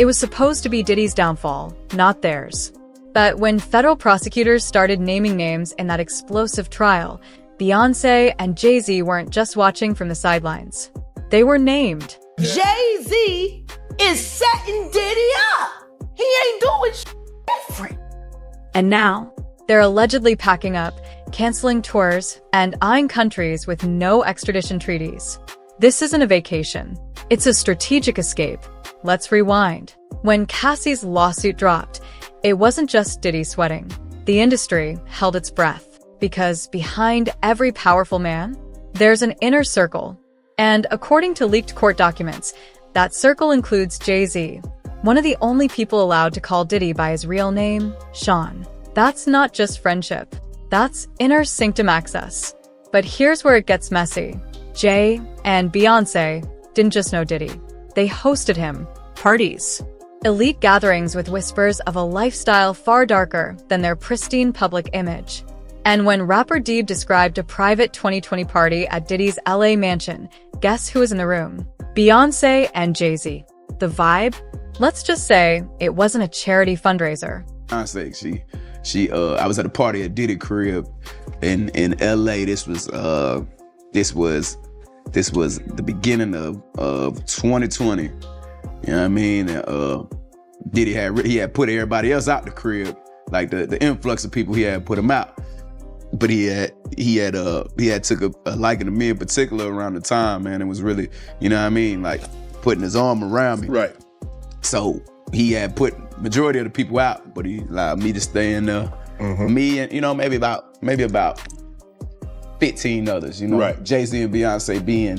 It was supposed to be Diddy's downfall, not theirs. But when federal prosecutors started naming names in that explosive trial, Beyoncé and Jay-Z weren't just watching from the sidelines. They were named. Jay-Z is setting Diddy up. He ain't doing different. And now, they're allegedly packing up, canceling tours, and eyeing countries with no extradition treaties. This isn't a vacation. It's a strategic escape. Let's rewind. When Cassie's lawsuit dropped, it wasn't just Diddy sweating. The industry held its breath, because behind every powerful man, there's an inner circle. And according to leaked court documents, that circle includes Jay-Z, one of the only people allowed to call Diddy by his real name, Sean. That's not just friendship. That's inner sanctum access. But here's where it gets messy. Jay and Beyoncé didn't just know Diddy. They hosted him. Parties. Elite gatherings with whispers of a lifestyle far darker than their pristine public image. And when rapper Deeb described a private 2020 party at Diddy's LA mansion, guess who was in the room? Beyoncé and Jay-Z. The vibe? Let's just say it wasn't a charity fundraiser. Beyoncé, I was at a party at Diddy crib in LA. This was the beginning of 2020. You know what I mean? Diddy had put everybody else out the crib, like the influx of people he had put them out. But he had took a liking to me in particular around the time, man. It was really, you know what I mean, like putting his arm around me. Right. So he had put majority of the people out, but he allowed me to stay in there. Mm-hmm. Me and maybe about 15 others. Right. Jay-Z and Beyonce being,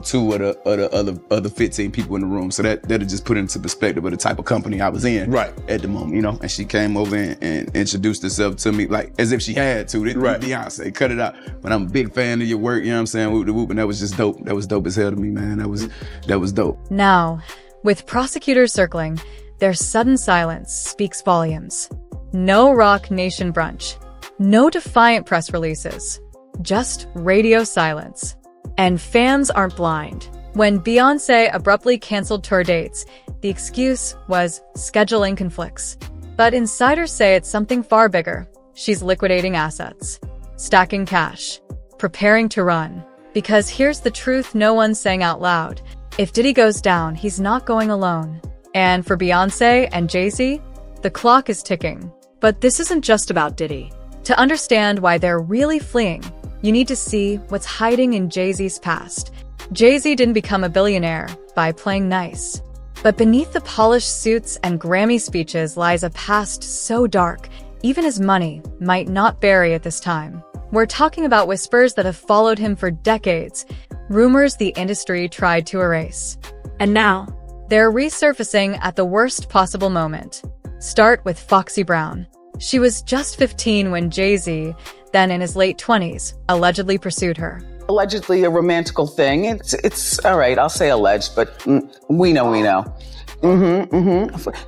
two of the other 15 people in the room. So that'll just put into perspective of the type of company I was in right at the moment, And she came over and introduced herself to me like as if she had to. Right. Beyonce, cut it out. But I'm a big fan of your work, you know what I'm saying? Whoop de whoop, and that was just dope. That was dope as hell to me, man. That was dope. Now, with prosecutors circling, their sudden silence speaks volumes. No Rock Nation brunch. No defiant press releases. Just radio silence. And fans aren't blind. When Beyoncé abruptly canceled tour dates, the excuse was scheduling conflicts. But insiders say it's something far bigger. She's liquidating assets, stacking cash, preparing to run. Because here's the truth no one's saying out loud. If Diddy goes down, he's not going alone. And for Beyoncé and Jay-Z, the clock is ticking. But this isn't just about Diddy. To understand why they're really fleeing, you need to see what's hiding in Jay-Z's past. Jay-Z didn't become a billionaire by playing nice. But beneath the polished suits and Grammy speeches lies a past so dark, even his money might not bury at this time. We're talking about whispers that have followed him for decades, rumors the industry tried to erase. And now, they're resurfacing at the worst possible moment. Start with Foxy Brown. She was just 15 when Jay-Z, then in his late 20s, allegedly pursued her. Allegedly a romantical thing. It's all right, I'll say alleged, but we know.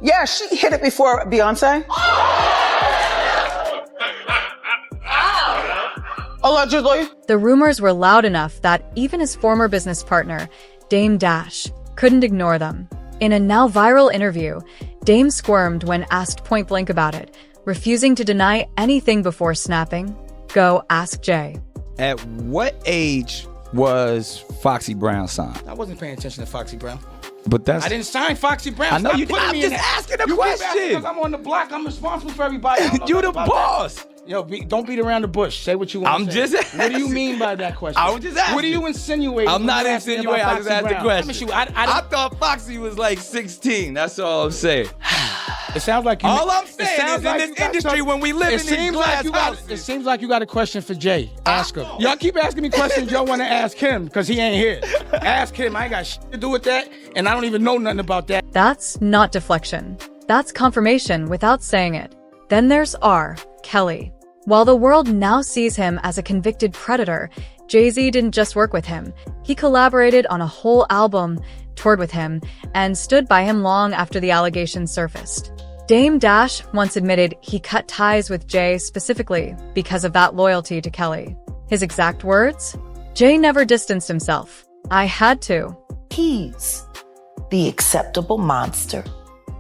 Yeah, she hit it before Beyonce. Allegedly. The rumors were loud enough that even his former business partner, Dame Dash, couldn't ignore them. In a now viral interview, Dame squirmed when asked point blank about it, refusing to deny anything before snapping. Go ask Jay. At what age was Foxy Brown signed? I wasn't paying attention to Foxy Brown. But I didn't sign Foxy Brown. I know Stop you. putting I'm me in just that. asking a You keep asking question. because I'm on the block. I'm responsible for everybody. You the boss. Yo, don't beat around the bush. Say what you want I'm to say. just What do you asking. mean by that question? I was just asking. What are you insinuating? I'm when not you ask me insinuating. about I just Foxy asked the Brown? question. I thought Foxy was like 16. That's all I'm saying. It sounds like you. All I'm saying sounds is like in you this got industry, some- when we live it in these seems glass like you got. houses. It seems like you got a question for Jay. Ask him. Y'all keep asking me questions y'all want to ask him because he ain't here. Ask him. I ain't got shit to do with that, and I don't even know nothing about that. That's not deflection. That's confirmation without saying it. Then there's R. Kelly. While the world now sees him as a convicted predator, Jay-Z didn't just work with him. He collaborated on a whole album, toured with him, and stood by him long after the allegations surfaced. Dame Dash once admitted he cut ties with Jay specifically because of that loyalty to Kelly. His exact words? Jay never distanced himself. I had to. Keys. the acceptable monster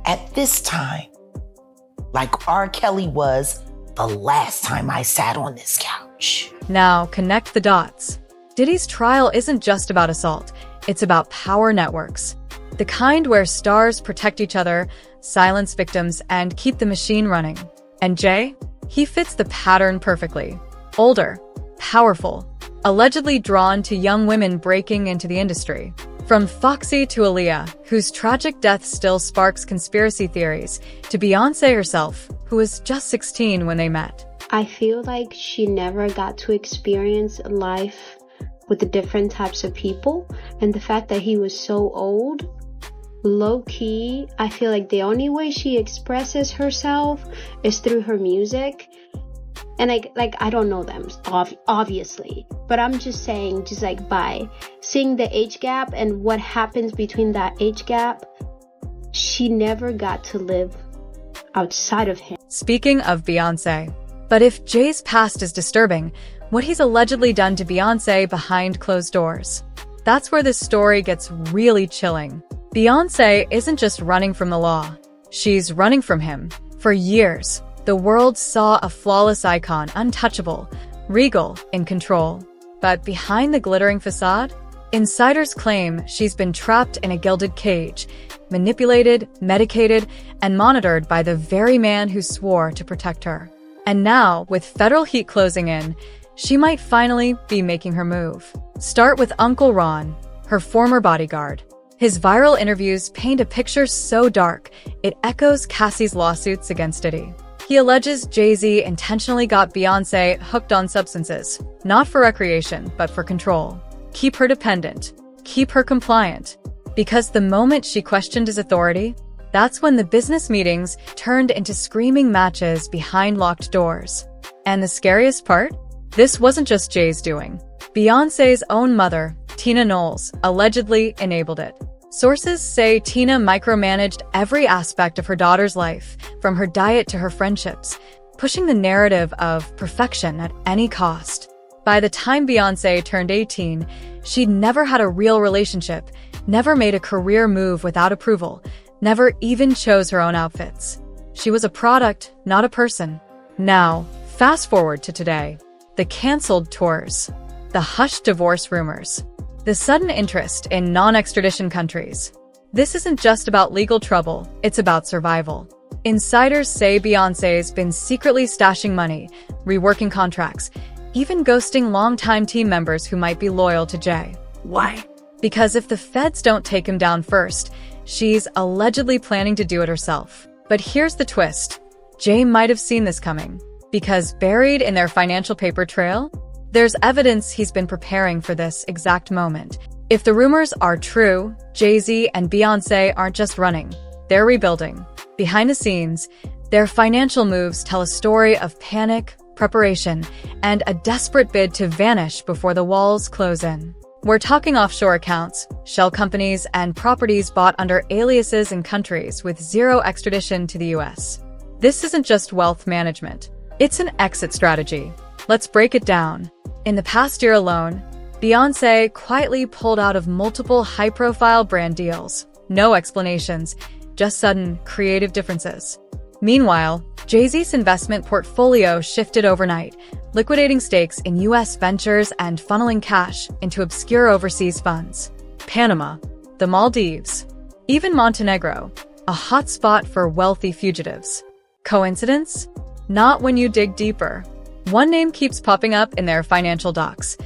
at this time, like R. Kelly was the last time I sat on this couch. Now, connect the dots. Diddy's trial isn't just about assault, it's about power networks. The kind where stars protect each other, silence victims, and keep the machine running. And Jay? He fits the pattern perfectly. Older, powerful, allegedly drawn to young women breaking into the industry. From Foxy to Aaliyah, whose tragic death still sparks conspiracy theories, to Beyoncé herself, who was just 16 when they met. I feel like she never got to experience life with the different types of people, and the fact that he was so old, low-key, I feel like the only way she expresses herself is through her music. And like I don't know them, obviously, but I'm just saying, just like by seeing the age gap and what happens between that age gap, she never got to live outside of him. Speaking of Beyoncé, but if Jay's past is disturbing, what he's allegedly done to Beyoncé behind closed doors, that's where this story gets really chilling. Beyoncé isn't just running from the law, she's running from him. For years, the world saw a flawless icon, untouchable, regal, in control. But behind the glittering facade, insiders claim she's been trapped in a gilded cage, manipulated, medicated, and monitored by the very man who swore to protect her. And now, with federal heat closing in, she might finally be making her move. Start with Uncle Ron, her former bodyguard. His viral interviews paint a picture so dark, it echoes Cassie's lawsuits against Diddy. He alleges Jay-Z intentionally got Beyoncé hooked on substances, not for recreation, but for control. Keep her dependent, keep her compliant. Because the moment she questioned his authority, that's when the business meetings turned into screaming matches behind locked doors. And the scariest part? This wasn't just Jay's doing. Beyoncé's own mother, Tina Knowles, allegedly enabled it. Sources say Tina micromanaged every aspect of her daughter's life, from her diet to her friendships, pushing the narrative of perfection at any cost. By the time Beyoncé turned 18, she'd never had a real relationship, never made a career move without approval, never even chose her own outfits. She was a product, not a person. Now, fast forward to today. The canceled tours, the hushed divorce rumors, the sudden interest in non-extradition countries. This isn't just about legal trouble, it's about survival. Insiders say Beyoncé's been secretly stashing money, reworking contracts, even ghosting longtime team members who might be loyal to Jay. Why? Because if the feds don't take him down first, she's allegedly planning to do it herself. But here's the twist. Jay might have seen this coming, because buried in their financial paper trail, there's evidence he's been preparing for this exact moment. If the rumors are true, Jay-Z and Beyoncé aren't just running, they're rebuilding. Behind the scenes, their financial moves tell a story of panic, preparation, and a desperate bid to vanish before the walls close in. We're talking offshore accounts, shell companies, and properties bought under aliases in countries with zero extradition to the US. This isn't just wealth management, it's an exit strategy. Let's break it down. In the past year alone, Beyoncé quietly pulled out of multiple high-profile brand deals. No explanations, just sudden, creative differences. Meanwhile, Jay-Z's investment portfolio shifted overnight, liquidating stakes in US ventures and funneling cash into obscure overseas funds. Panama, the Maldives, even Montenegro, a hotspot for wealthy fugitives. Coincidence? Not when you dig deeper. One name keeps popping up in their financial docs.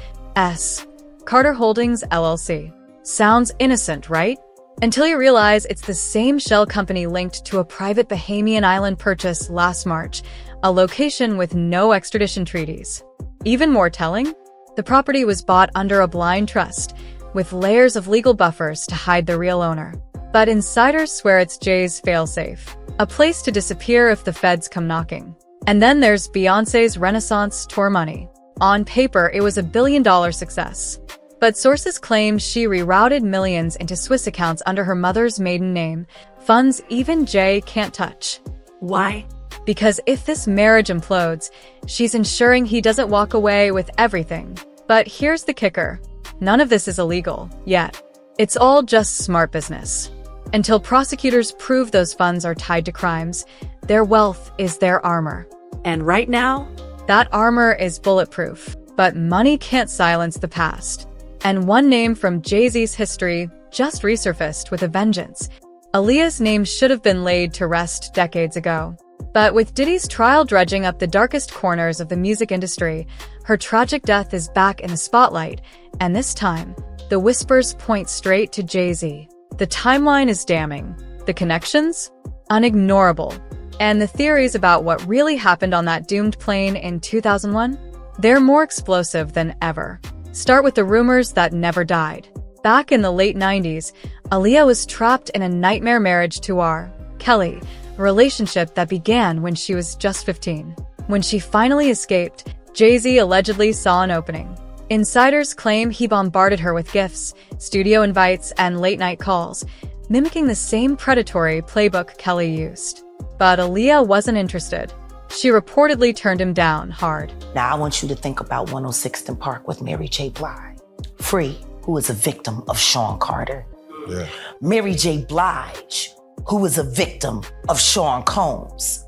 Carter Holdings, LLC. Sounds innocent, right? Until you realize it's the same shell company linked to a private Bahamian island purchase last March, a location with no extradition treaties. Even more telling, the property was bought under a blind trust, with layers of legal buffers to hide the real owner. But insiders swear it's Jay's failsafe, a place to disappear if the feds come knocking. And then there's Beyoncé's Renaissance tour money. On paper, it was $1 billion success. But sources claim she rerouted millions into Swiss accounts under her mother's maiden name, funds even Jay can't touch. Why? Because if this marriage implodes, she's ensuring he doesn't walk away with everything. But here's the kicker. None of this is illegal, yet. It's all just smart business. Until prosecutors prove those funds are tied to crimes, their wealth is their armor. And right now, that armor is bulletproof, but money can't silence the past. And one name from Jay-Z's history just resurfaced with a vengeance. Aaliyah's name should have been laid to rest decades ago. But with Diddy's trial dredging up the darkest corners of the music industry, her tragic death is back in the spotlight, and this time, the whispers point straight to Jay-Z. The timeline is damning, the connections? Unignorable. And the theories about what really happened on that doomed plane in 2001? They're more explosive than ever. Start with the rumors that never died. Back in the late 90s, Aaliyah was trapped in a nightmare marriage to R. Kelly, a relationship that began when she was just 15. When she finally escaped, Jay-Z allegedly saw an opening. Insiders claim he bombarded her with gifts, studio invites, and late-night calls, mimicking the same predatory playbook Kelly used. But Aaliyah wasn't interested. She reportedly turned him down hard. Now, I want you to think about 106th and Park with Mary J. Blige. Free, who is a victim of Sean Carter. Yeah. Mary J. Blige, who is a victim of Sean Combs,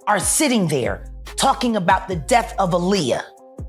are sitting there talking about the death of Aaliyah.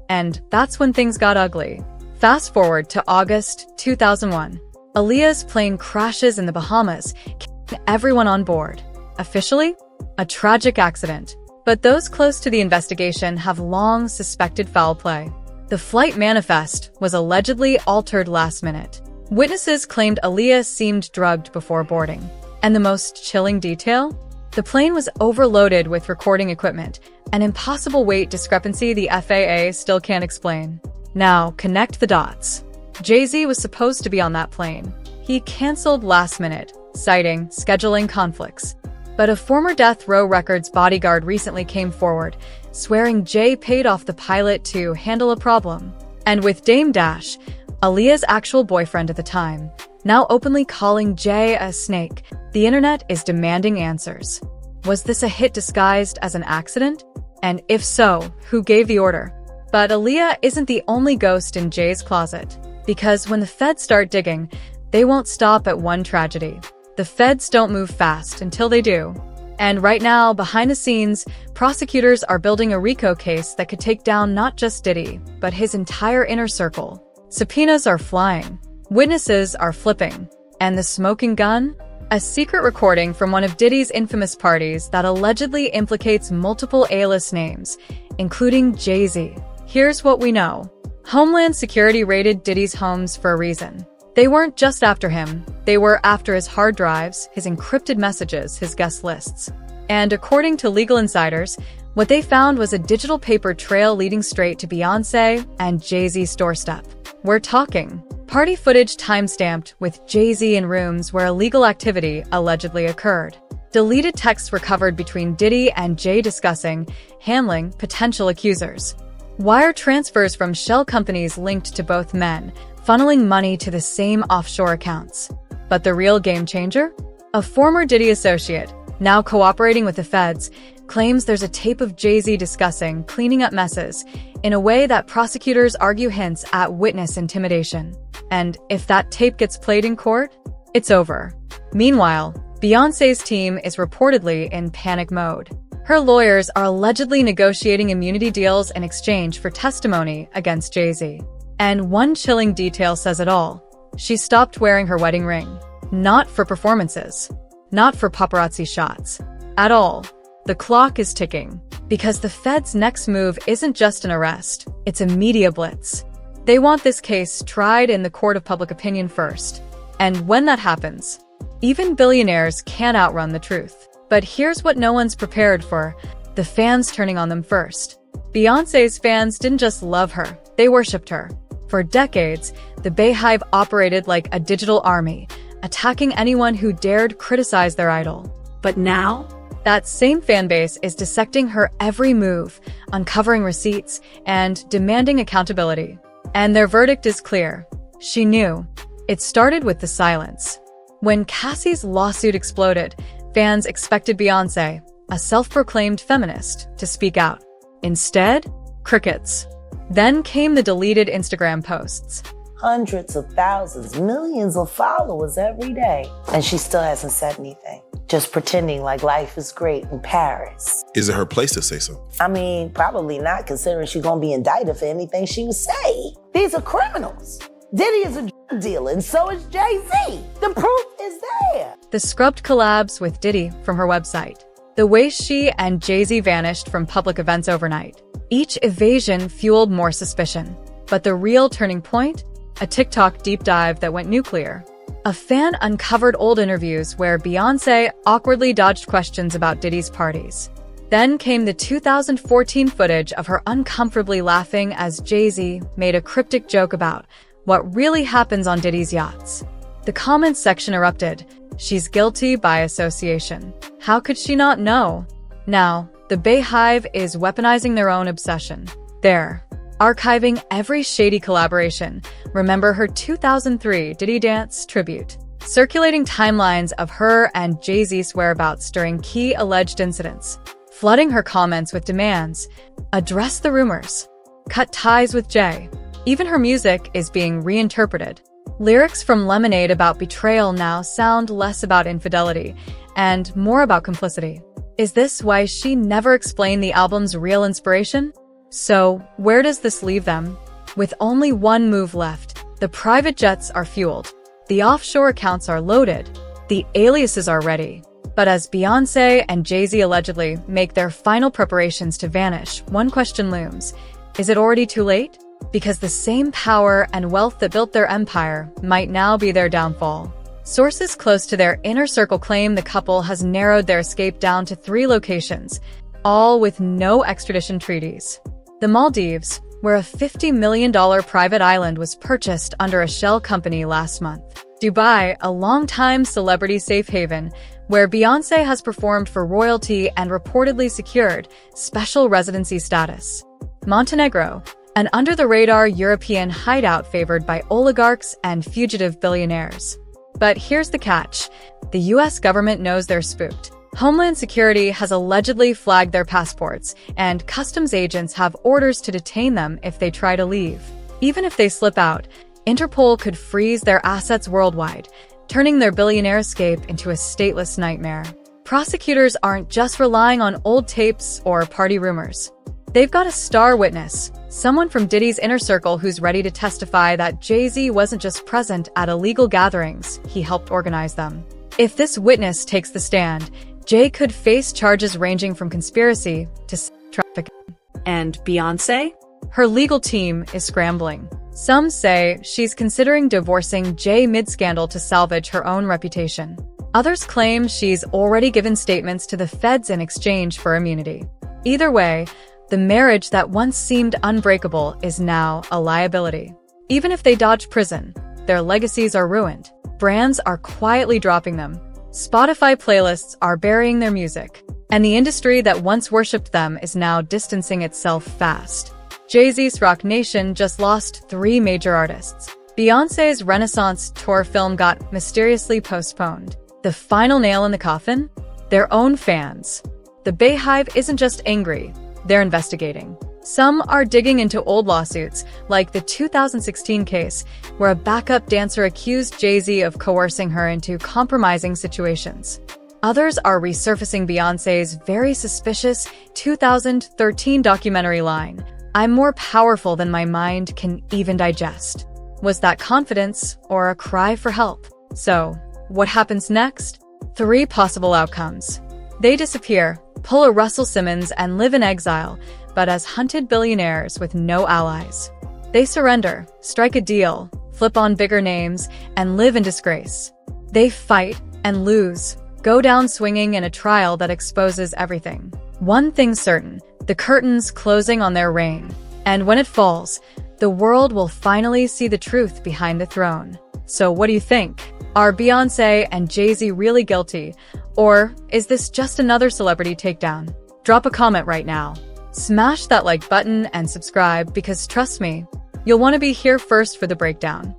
And that's when things got ugly. Fast forward to August 2001. Aaliyah's plane crashes in the Bahamas, killing everyone on board. Officially, a tragic accident. But those close to the investigation have long suspected foul play. The flight manifest was allegedly altered last minute. Witnesses claimed Aaliyah seemed drugged before boarding. And the most chilling detail? The plane was overloaded with recording equipment, an impossible weight discrepancy the FAA still can't explain. Now, connect the dots. Jay-Z was supposed to be on that plane. He canceled last minute, citing scheduling conflicts. But a former Death Row Records bodyguard recently came forward, swearing Jay paid off the pilot to handle a problem. And with Dame Dash, Aaliyah's actual boyfriend at the time, now openly calling Jay a snake, the internet is demanding answers. Was this a hit disguised as an accident? And if so, who gave the order? But Aaliyah isn't the only ghost in Jay's closet. Because when the feds start digging, they won't stop at one tragedy. The feds don't move fast until they do. And right now, behind the scenes, prosecutors are building a RICO case that could take down not just Diddy, but his entire inner circle. Subpoenas are flying. Witnesses are flipping. And the smoking gun? A secret recording from one of Diddy's infamous parties that allegedly implicates multiple A-list names, including Jay-Z. Here's what we know. Homeland Security raided Diddy's homes for a reason. They weren't just after him. They were after his hard drives, his encrypted messages, his guest lists. And according to legal insiders, what they found was a digital paper trail leading straight to Beyoncé and Jay-Z's doorstep. We're talking party footage timestamped with Jay-Z in rooms where illegal activity allegedly occurred. Deleted texts recovered between Diddy and Jay discussing handling potential accusers. Wire transfers from shell companies linked to both men, funneling money to the same offshore accounts. But the real game changer? A former Diddy associate, now cooperating with the feds, claims there's a tape of Jay-Z discussing cleaning up messes in a way that prosecutors argue hints at witness intimidation. And if that tape gets played in court, it's over. Meanwhile, Beyoncé's team is reportedly in panic mode. Her lawyers are allegedly negotiating immunity deals in exchange for testimony against Jay-Z. And one chilling detail says it all. She stopped wearing her wedding ring. Not for performances. Not for paparazzi shots. At all. The clock is ticking. Because the feds' next move isn't just an arrest. It's a media blitz. They want this case tried in the court of public opinion first. And when that happens, even billionaires can't outrun the truth. But here's what no one's prepared for. The fans turning on them first. Beyoncé's fans didn't just love her. They worshipped her. For decades, the Bayhive operated like a digital army, attacking anyone who dared criticize their idol. But now, that same fanbase is dissecting her every move, uncovering receipts, and demanding accountability. And their verdict is clear. She knew. It started with the silence. When Cassie's lawsuit exploded, fans expected Beyoncé, a self-proclaimed feminist, to speak out. Instead, crickets. Then came the deleted Instagram posts. hundreds of thousands, millions of followers every day. And she still hasn't said anything. Just pretending like life is great in Paris. Is it her place to say so? I mean, probably not, considering she's gonna be indicted for anything she would say. These are criminals. Diddy is a drug dealer, and so is Jay-Z. The proof is there. The scrubbed collabs with Diddy from her website. The way she and Jay-Z vanished from public events overnight. Each evasion fueled more suspicion. But the real turning point? A TikTok deep dive that went nuclear. A fan uncovered old interviews where Beyoncé awkwardly dodged questions about Diddy's parties. Then came the 2014 footage of her uncomfortably laughing as Jay-Z made a cryptic joke about what really happens on Diddy's yachts. The comments section erupted. She's guilty by association. How could she not know? Now, the Bayhive is weaponizing their own obsession. They're archiving every shady collaboration. Remember her 2003 Diddy Dance tribute. Circulating timelines of her and Jay-Z's whereabouts during key alleged incidents. Flooding her comments with demands. Address the rumors. Cut ties with Jay. Even her music is being reinterpreted. Lyrics from Lemonade about betrayal now sound less about infidelity and more about complicity. Is this why she never explained the album's real inspiration? So, where does this leave them? With only one move left, the private jets are fueled, the offshore accounts are loaded, the aliases are ready. But as Beyoncé and Jay-Z allegedly make their final preparations to vanish, one question looms. Is it already too late? Because the same power and wealth that built their empire might now be their downfall. Sources close to their inner circle claim the couple has narrowed their escape down to 3 locations, all with no extradition treaties. The Maldives, where a $50 million private island was purchased under a shell company last month. Dubai, a longtime celebrity safe haven, where Beyoncé has performed for royalty and reportedly secured special residency status. Montenegro, an under-the-radar European hideout favored by oligarchs and fugitive billionaires. But here's the catch. The US government knows they're spooked. Homeland Security has allegedly flagged their passports, and customs agents have orders to detain them if they try to leave. Even if they slip out, Interpol could freeze their assets worldwide, turning their billionaire escape into a stateless nightmare. Prosecutors aren't just relying on old tapes or party rumors. They've got a star witness, someone from Diddy's inner circle who's ready to testify that Jay-Z wasn't just present at illegal gatherings, he helped organize them. If this witness takes the stand, Jay could face charges ranging from conspiracy to trafficking. And Beyoncé? Her legal team is scrambling. Some say she's considering divorcing Jay mid-scandal to salvage her own reputation. Others claim she's already given statements to the feds in exchange for immunity. Either way, the marriage that once seemed unbreakable is now a liability. Even if they dodge prison, their legacies are ruined. Brands are quietly dropping them. Spotify playlists are burying their music. And the industry that once worshipped them is now distancing itself fast. Jay-Z's Rock Nation just lost 3 major artists. Beyoncé's Renaissance tour film got mysteriously postponed. The final nail in the coffin? Their own fans. The Bayhive isn't just angry, they're investigating. Some are digging into old lawsuits, like the 2016 case, where a backup dancer accused Jay-Z of coercing her into compromising situations. Others are resurfacing Beyoncé's very suspicious 2013 documentary line, "I'm more powerful than my mind can even digest." Was that confidence or a cry for help? So, what happens next? 3 possible outcomes. They disappear, pull a Russell Simmons and live in exile, but as hunted billionaires with no allies. They surrender, strike a deal, flip on bigger names, and live in disgrace. They fight and lose, go down swinging in a trial that exposes everything. One thing's certain, the curtain's closing on their reign. And when it falls, the world will finally see the truth behind the throne. So what do you think? Are Beyoncé and Jay-Z really guilty? Or is this just another celebrity takedown? Drop a comment right now. Smash that like button and subscribe because trust me, you'll want to be here first for the breakdown.